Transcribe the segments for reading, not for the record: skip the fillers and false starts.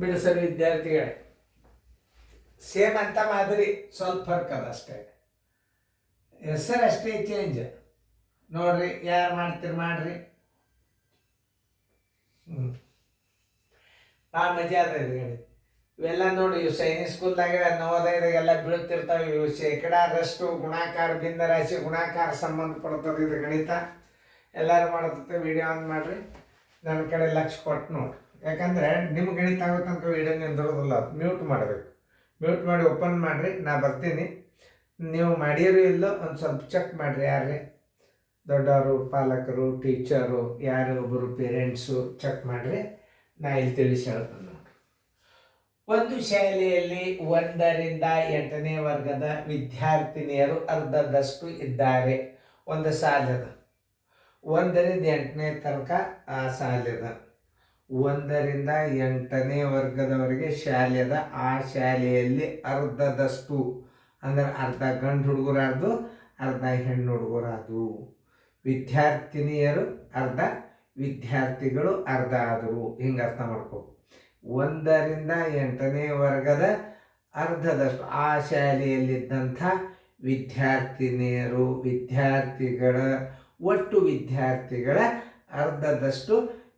ಬಿಡಿಸಲು ವಿದ್ಯಾರ್ಥಿಗಳೇ, ಸೇಮ್ ಅಂತ ಮಾದರಿ, ಸ್ವಲ್ಪ ಫರ್ಕ್ ಅದ ಅಷ್ಟೇ, ಹೆಸರು ಅಷ್ಟೇ ಚೇಂಜ್. ನೋಡ್ರಿ, ಯಾರು ಮಾಡ್ತೀರಿ ಮಾಡ್ರಿ. ಭಾಳ ಮಜಾ ಅದ ಇದು. ಇವೆಲ್ಲ ನೋಡಿ, ಇವು ಸೈನಿಕ್ ಸ್ಕೂಲ್ದಾಗ ನವೋದಯದಾಗೆಲ್ಲ ಬೀಳ್ತಿರ್ತಾವೆ. ಇವು ಶೇಕಡಾರಷ್ಟು ಗುಣಾಕಾರ, ಭಿನ್ನ ರಾಶಿ ಗುಣಾಕಾರ ಸಂಬಂಧಪಡ್ತದೆ ಇದು ಗಣಿತ. ಎಲ್ಲರೂ ಮಾಡತ್ತೆ. ವಿಡಿಯೋ ಆನ್ ಮಾಡಿರಿ, ನನ್ನ ಕಡೆ ಲಕ್ಷ ಕೊಟ್ಟು ನೋಡ್ರಿ. ಯಾಕಂದರೆ ನಿಮ್ಮ ಗಣಿತ ಆಗೋ ತನಕ ವಿಡಿಯೋ ನಿಂದಿರೋದಿಲ್ಲ. ಮ್ಯೂಟ್ ಮಾಡಬೇಕು. ಮ್ಯೂಟ್ ಮಾಡಿ ಓಪನ್ ಮಾಡಿರಿ, ನಾ ಬರ್ತೀನಿ. ನೀವು ಮಾಡಿರೋ ಇಲ್ಲೋ ಒಂದು ಸ್ವಲ್ಪ ಚೆಕ್ ಮಾಡಿರಿ. ಯಾರೇ ದೊಡ್ಡವರು, ಪಾಲಕರು, ಟೀಚರು, ಯಾರು ಒಬ್ಬರು ಪೇರೆಂಟ್ಸು ಚೆಕ್ ಮಾಡಿರಿ. ನಾ ಇಲ್ಲಿ ತಿಳಿಸಿ ಹೇಳ್ತೇನೆ ನೋಡಿ. ಒಂದು ಶಾಲೆಯಲ್ಲಿ 1ರಿಂದ 8ನೇ ವರ್ಗದ ವಿದ್ಯಾರ್ಥಿನಿಯರು ಅರ್ಧದಷ್ಟು ಇದ್ದಾರೆ. ಒಂದು ಸಾಲದ 1ರಿಂದ 8ನೇ ತನಕ ಆ ಸಾಲದ 1ರಿಂದ 8ನೇ ವರ್ಗದವರೆಗೆ ಶಾಲೆದ. ಆ ಶಾಲೆಯಲ್ಲಿ ಅರ್ಧದಷ್ಟು ಅಂದ್ರೆ ಅರ್ಧ ಗಂಡು ಹುಡುಗರಾದ್ರು, ಅರ್ಧ ಹೆಣ್ಣು ಹುಡುಗರಾದ್ರು. ವಿದ್ಯಾರ್ಥಿನಿಯರು ಅರ್ಧ, ವಿದ್ಯಾರ್ಥಿಗಳು ಅರ್ಧ ಆದರು. ಹಿಂಗೆ ಅರ್ಥ ಮಾಡ್ಕೋ. 1ರಿಂದ 8ನೇ ವರ್ಗದ ಅರ್ಧದಷ್ಟು ಆ ಶಾಲೆಯಲ್ಲಿದ್ದಂಥ ವಿದ್ಯಾರ್ಥಿನಿಯರು, ವಿದ್ಯಾರ್ಥಿಗಳ ಒಟ್ಟು ವಿದ್ಯಾರ್ಥಿಗಳ ಅರ್ಧದಷ್ಟು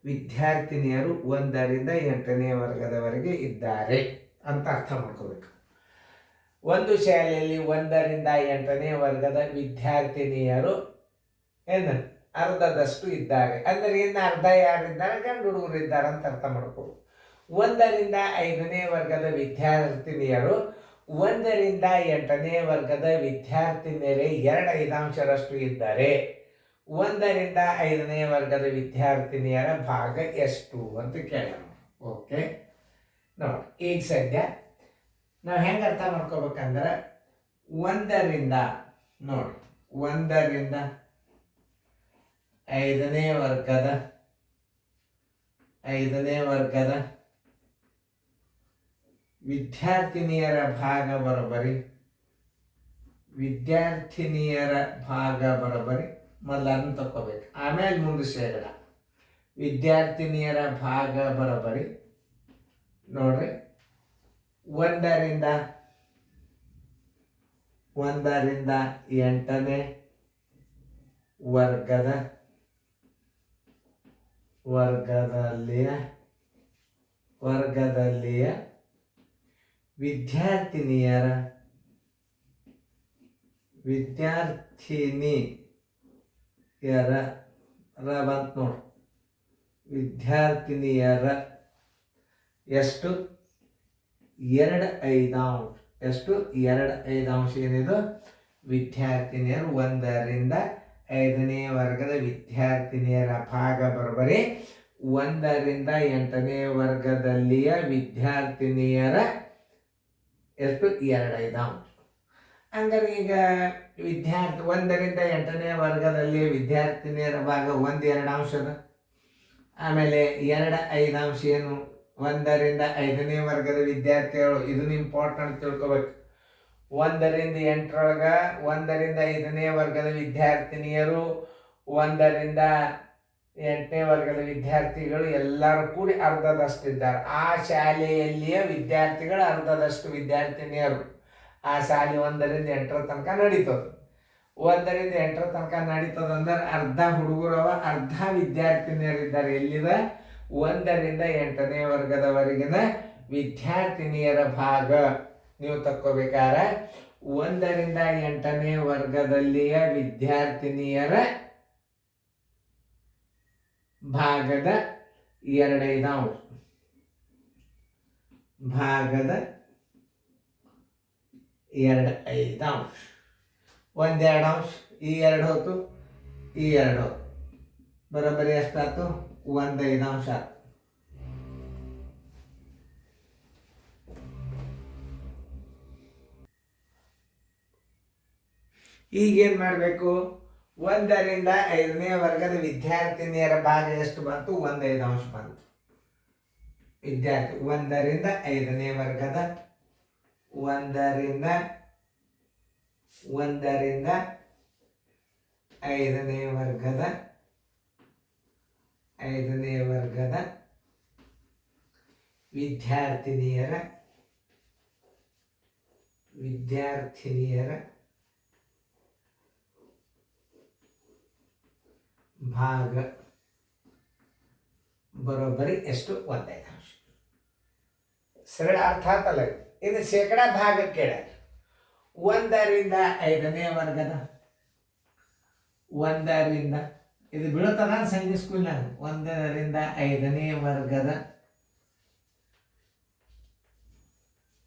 ವಿದ್ಯಾರ್ಥಿನಿಯರು 1ರಿಂದ 8ನೇ ವರ್ಗದವರೆಗೆ ಇದ್ದಾರೆ ಅಂತ ಅರ್ಥ ಮಾಡ್ಕೋಬೇಕು. ಒಂದು ಶಾಲೆಯಲ್ಲಿ 1ರಿಂದ 8ನೇ ವರ್ಗದ ವಿದ್ಯಾರ್ಥಿನಿಯರು ಏನು ಅರ್ಧದಷ್ಟು ಇದ್ದಾರೆ. ಅಂದರೆ ಇನ್ನು ಅರ್ಧ ಯಾರಿದ್ದಾರೆ? ಗಂಡು ಹುಡುಗರು ಇದ್ದಾರೆ ಅಂತ ಅರ್ಥ ಮಾಡ್ಕೋ. 1ರಿಂದ 5ನೇ ವರ್ಗದ ವಿದ್ಯಾರ್ಥಿನಿಯರು 1ರಿಂದ 8ನೇ ವರ್ಗದ ವಿದ್ಯಾರ್ಥಿನಿಯರೇ 2/5ರಷ್ಟು ಇದ್ದಾರೆ. 1ರಿಂದ 5ನೇ ವರ್ಗದ ವಿದ್ಯಾರ್ಥಿನಿಯರ ಭಾಗ ಎಷ್ಟು ಅಂತ ಕೇಳೋಣ. ಓಕೆ, ನೋಡಿ ಈಗ ಸದ್ಯ ನಾವು ಹೆಂಗೆ ಅರ್ಥ ಮಾಡ್ಕೋಬೇಕಂದ್ರೆ 1ರಿಂದ ನೋಡಿ 1ರಿಂದ 5ನೇ ವರ್ಗದ ವಿದ್ಯಾರ್ಥಿನಿಯರ ಭಾಗ ಬರೋಬ್ಬರಿ, ವಿದ್ಯಾರ್ಥಿನಿಯರ ಭಾಗ ಬರೋಬ್ಬರಿ ಮೊದಲು ಅದನ್ನು ತಗೋಬೇಕು. ಆಮೇಲೆ ಮುಂದೆ ಶೇಕಡ ವಿದ್ಯಾರ್ಥಿನಿಯರ ಭಾಗ ಬರೋಬ್ಬರಿ. ನೋಡ್ರಿ, 1ರಿಂದ 8ನೇ ವರ್ಗದಲ್ಲಿಯ ವಿದ್ಯಾರ್ಥಿನಿಯರ ಬಂತು ನೋಡಿ. ವಿದ್ಯಾರ್ಥಿನಿಯರ ಎಷ್ಟು? 2/5. ಎಷ್ಟು? 2/5 ಏನಿದು? ವಿದ್ಯಾರ್ಥಿನಿಯರು 1ರಿಂದ 5ನೇ ವರ್ಗದ ವಿದ್ಯಾರ್ಥಿನಿಯರ ಭಾಗ ಬರೋಬ್ಬರಿ 1ರಿಂದ 8ನೇ ವರ್ಗದಲ್ಲಿಯ ವಿದ್ಯಾರ್ಥಿನಿಯರ ಎಷ್ಟು? 2/5. ಹಂಗಾರೆ ಈಗ 1ರಿಂದ 8ನೇ ವರ್ಗದಲ್ಲಿ ವಿದ್ಯಾರ್ಥಿನಿಯರ ಭಾಗ 1/2 ಅದ. ಆಮೇಲೆ 2/5 ಏನು? 1ರಿಂದ 5ನೇ ವರ್ಗದ ವಿದ್ಯಾರ್ಥಿಗಳು. ಇದನ್ನು ಇಂಪಾರ್ಟೆಂಟ್ ತಿಳ್ಕೊಬೇಕು. 1ರಿಂದ 8ರೊಳಗೆ 1ರಿಂದ 5ನೇ ವರ್ಗದ ವಿದ್ಯಾರ್ಥಿನಿಯರು, 1ರಿಂದ 8ನೇ ವರ್ಗದ ವಿದ್ಯಾರ್ಥಿಗಳು ಎಲ್ಲರೂ ಕೂಡಿ ಅರ್ಧದಷ್ಟಿದ್ದಾರೆ. ಆ ಶಾಲೆಯಲ್ಲಿಯ ವಿದ್ಯಾರ್ಥಿಗಳು ಅರ್ಧದಷ್ಟು ವಿದ್ಯಾರ್ಥಿನಿಯರು. ಆ ಶಾಲೆ 1ರಿಂದ 8ರ ತನಕ ನಡೀತದೆ. 1ರಿಂದ 8ರ ತನಕ ನಡೀತದಂದ್ರೆ ಅರ್ಧ ಹುಡುಗರವ, ಅರ್ಧ ವಿದ್ಯಾರ್ಥಿನಿಯರಿದ್ದಾರೆ. ಎಲ್ಲಿದೆ? 1ರಿಂದ 8ನೇ ವರ್ಗದವರೆಗಿನ ವಿದ್ಯಾರ್ಥಿನಿಯರ ಭಾಗ ನೀವು ತಕ್ಕೋಬೇಕಾದ್ರೆ 1ರಿಂದ 8ನೇ ವರ್ಗದಲ್ಲಿಯ ವಿದ್ಯಾರ್ಥಿನಿಯರ ಭಾಗದ 2/5. ಭಾಗದ 2/5. 1/2. ಈ 2 ಹೋಯ್ತು, ಈ 2 ಹೋಯ್ತು. ಬರೋಬ್ಬರಿ ಎಷ್ಟಾಯ್ತು? 1/5 ಆಯ್ತು. ಈಗೇನು ಮಾಡಬೇಕು? 1ರಿಂದ 5ನೇ ವರ್ಗದ ವಿದ್ಯಾರ್ಥಿನಿಯರ ಭಾಗ ಎಷ್ಟು ಬಂತು? 1/5 ಬಂತು. ವಿದ್ಯಾರ್ಥಿ 1ರಿಂದ 5ನೇ ವರ್ಗದ 1ರಿಂದ 5ನೇ ವರ್ಗದ ವಿದ್ಯಾರ್ಥಿನಿಯರ ಭಾಗ ಬರೋಬ್ಬರಿ ಎಷ್ಟು 1/5. ಸರಳ ಅರ್ಥ ಆತಲ್ಲ ಇದು ಶೇಕಡ ಭಾಗ ಕೇಳ 1ರಿಂದ 5ನೇ ವರ್ಗದ 1ರಿಂದ ಇದು ಬೀಳುತ್ತದ ಸಂಜೆ ಸ್ಕೂಲ್ನಾಗ 1ರಿಂದ 5ನೇ ವರ್ಗದ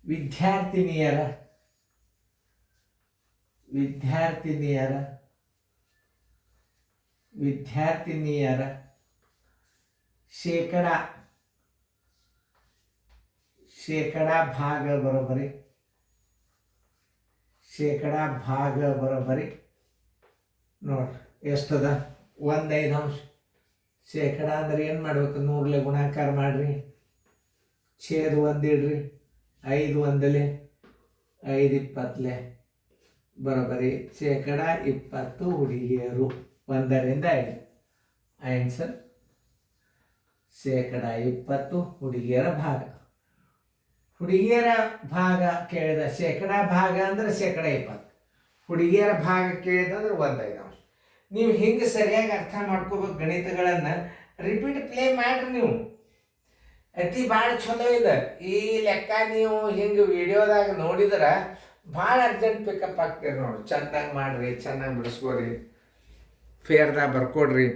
ವಿದ್ಯಾರ್ಥಿನಿಯರ ಶೇಕಡ ಭಾಗ ಬರೋಬ್ಬರಿ ನೋಡ್ರಿ ಎಷ್ಟದ 1/5. ಶೇಕಡ ಅಂದ್ರೆ ಏನು ಮಾಡ್ಬೇಕು? 100ಲೆ ಗುಣಾಕಾರ ಮಾಡ್ರಿ, ಛೇದ 1 ಇಡ್ರಿ, 5 1ಲೆ 5 20ಲೆ ಬರೋಬ್ಬರಿ ಶೇಕಡ 20 ಹುಡುಗಿಯರು 1ರಿಂದ 5. ಆನ್ಸರ್ ಶೇಕಡ 20 ಹುಡುಗಿಯರ ಭಾಗ. ಹುಡುಗಿಯರ ಭಾಗ ಕೇಳಿದ ಶೇಕಡ ಭಾಗ ಅಂದ್ರೆ ಶೇಕಡ 20, ಹುಡುಗಿಯರ ಭಾಗ ಕೇಳಿದಂದ್ರೆ 1/5. ನೀವು ಹಿಂಗೆ ಸರಿಯಾಗಿ ಅರ್ಥ ಮಾಡ್ಕೋಬೇಕು. ಗಣಿತಗಳನ್ನು ರಿಪೀಟ್ ಪ್ಲೇ ಮಾಡ್ರಿ ನೀವು, ಅತಿ ಭಾಳ ಚಲೋ ಇದೆ ಈ ಲೆಕ್ಕ. ನೀವು ಹಿಂಗೆ ವಿಡಿಯೋದಾಗ ನೋಡಿದ್ರೆ ಭಾಳ ಅರ್ಜೆಂಟ್ ಪಿಕಪ್ ಆಗ್ತೀರಿ ನೋಡಿ. ಚೆನ್ನಾಗಿ ಮಾಡಿರಿ, ಚೆನ್ನಾಗಿ ಬಿಡಿಸ್ಕೋರಿ, ಫೇರ್ದಾಗ ಬರ್ಕೊಡ್ರಿ.